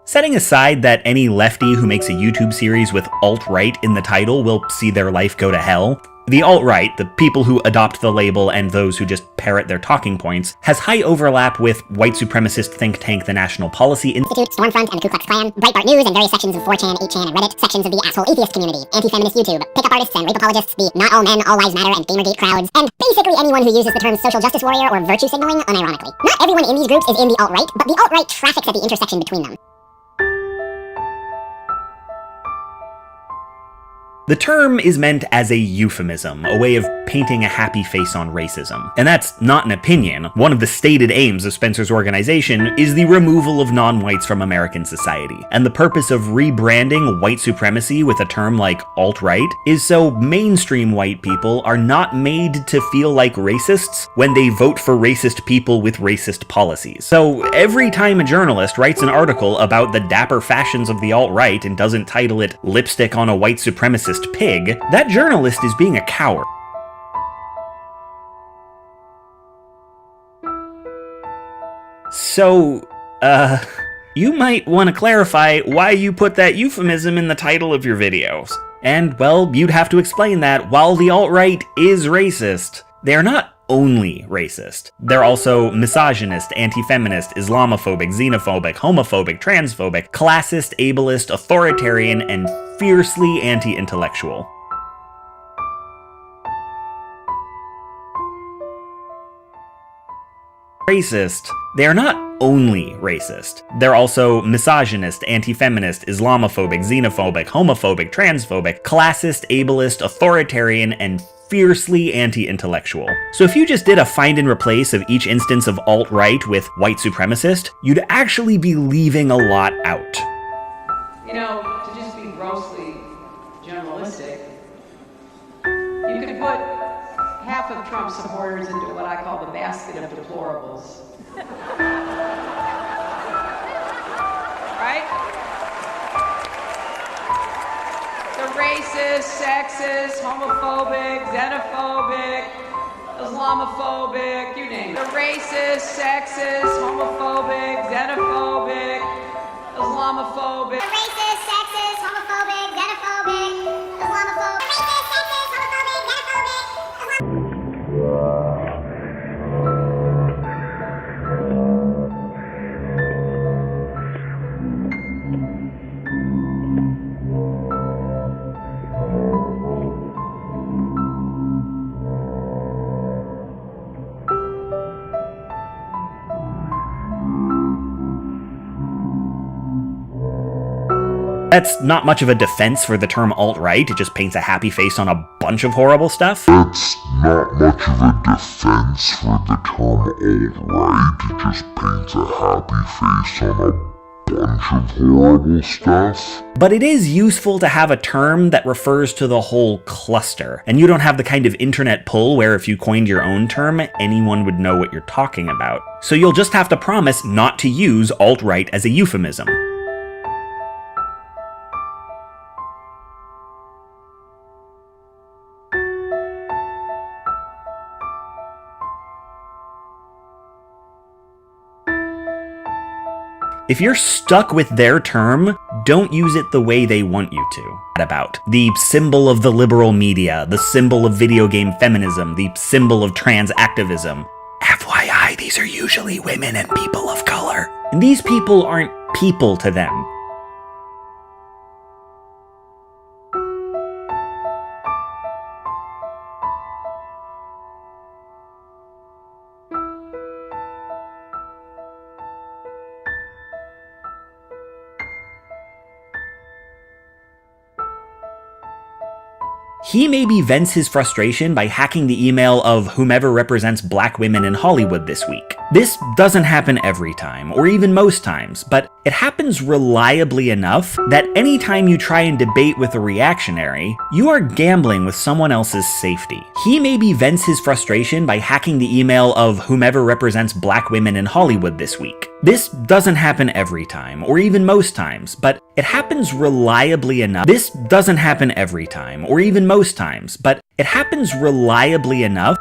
Setting aside that any lefty who makes a YouTube series with alt-right in the title will see their life go to hell, the alt-right, the people who adopt the label and those who just parrot their talking points, has high overlap with white supremacist think tank the National Policy Institute, Stormfront and the Ku Klux Klan, Breitbart News and various sections of 4chan, 8chan, and Reddit, sections of the asshole atheist community, anti-feminist YouTube, pickup artists and rape apologists, the not all men, all lives matter and Gamergate crowds, and basically anyone who uses the term social justice warrior or virtue signaling unironically. Not everyone in these groups is in the alt-right, but the alt-right traffics at the intersection between them. The term is meant as a euphemism, a way of painting a happy face on racism. And that's not an opinion. One of the stated aims of Spencer's organization is the removal of non-whites from American society. And the purpose of rebranding white supremacy with a term like alt-right is so mainstream white people are not made to feel like racists when they vote for racist people with racist policies. So every time a journalist writes an article about the dapper fashions of the alt-right and doesn't title it "Lipstick on a White Supremacist Pig," that journalist is being a coward. So, you might want to clarify why you put that euphemism in the title of your videos. And, well, you'd have to explain that while the alt-right is racist, they're not only racist. They're also misogynist, anti-feminist, Islamophobic, xenophobic, homophobic, transphobic, classist, ableist, authoritarian, and fiercely anti-intellectual. Racist. They are not only racist. They're also misogynist, anti-feminist, Islamophobic, xenophobic, homophobic, transphobic, classist, ableist, authoritarian, and fiercely anti-intellectual. So if you just did a find and replace of each instance of alt-right with white supremacist, you'd actually be leaving a lot out. You know, to just be grossly generalistic, you could put half of Trump's supporters into what I call the basket of deplorables. Right? The racist, sexist, homophobic, xenophobic, Islamophobic, you name it. The racist, sexist, homophobic, xenophobic, Islamophobic. The racist, sexist, homophobic, xenophobic, Islamophobic. The racist, sexist, homophobic, xenophobic, That's not much of a defense for the term alt-right, it just paints a happy face on a bunch of horrible stuff. That's not much of a defense for the term alt-right, it just paints a happy face on a bunch of horrible stuff. But it is useful to have a term that refers to the whole cluster, and you don't have the kind of internet pull where if you coined your own term, anyone would know what you're talking about. So you'll just have to promise not to use alt-right as a euphemism. If you're stuck with their term, don't use it the way they want you to. About the symbol of the liberal media, the symbol of video game feminism, the symbol of trans activism. FYI, these are usually women and people of color. And these people aren't people to them. He maybe vents his frustration by hacking the email of whomever represents black women in Hollywood this week. This doesn't happen every time, or even most times, but it happens reliably enough that anytime you try and debate with a reactionary, you are gambling with someone else's safety. He maybe vents his frustration by hacking the email of whomever represents black women in Hollywood this week. This doesn't happen every time, or even most times, but it happens reliably enough. This doesn't happen every time, or even most times, but it happens reliably enough.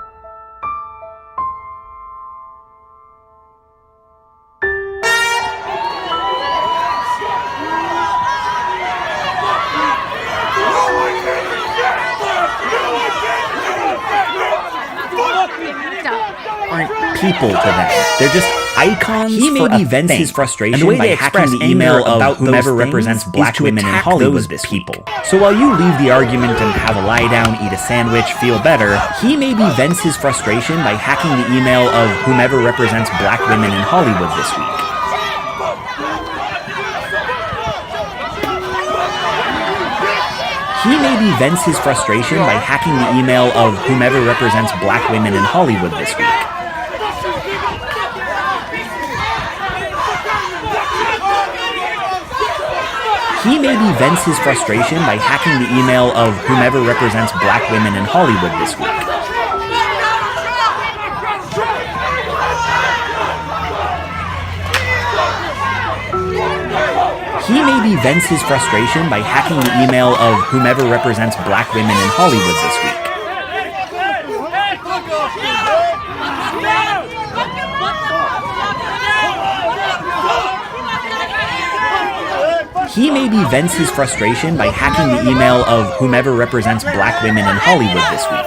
aren't people to them. They're just icons. He maybe vents his frustration by hacking the email of whomever represents black women in Hollywood this people. So while you leave the argument and have a lie down, eat a sandwich, feel better, he maybe vents his frustration by hacking the email of whomever represents black women in Hollywood this week. He maybe vents his frustration by hacking the email of whomever represents black women in Hollywood this week. He maybe vents his frustration by hacking the email of whomever represents black women in Hollywood this week. He maybe vents his frustration by hacking the email of whomever represents black women in Hollywood this week. He maybe vents his frustration by hacking the email of whomever represents black women in Hollywood this week.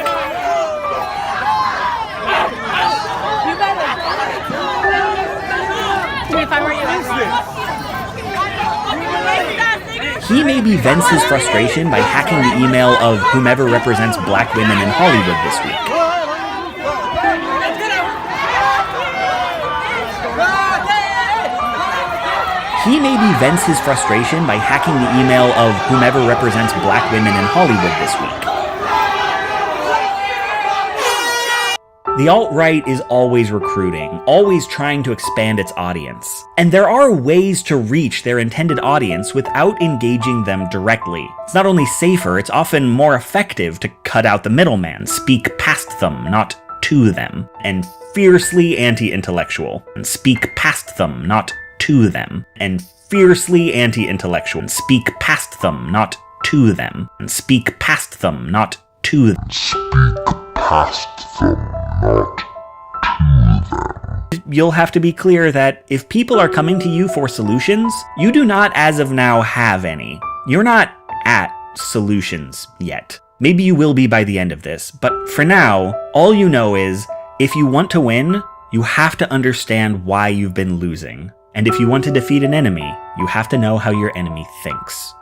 He maybe vents his frustration by hacking the email of whomever represents black women in Hollywood this week. He maybe vents his frustration by hacking the email of whomever represents black women in Hollywood this week. The alt-right is always recruiting, always trying to expand its audience. And there are ways to reach their intended audience without engaging them directly. It's not only safer, it's often more effective to cut out the middleman, speak past them, not to them, and fiercely anti-intellectual, and speak past them, not to them, and fiercely anti-intellectual, and speak past them, not to them, and speak past them, not to them. Speak past them, not to them. You'll have to be clear that if people are coming to you for solutions, you do not as of now have any. You're not at solutions yet. Maybe you will be by the end of this, but for now, all you know is, if you want to win, you have to understand why you've been losing. And if you want to defeat an enemy, you have to know how your enemy thinks.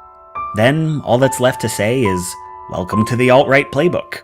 Then, all that's left to say is, welcome to the alt-right playbook.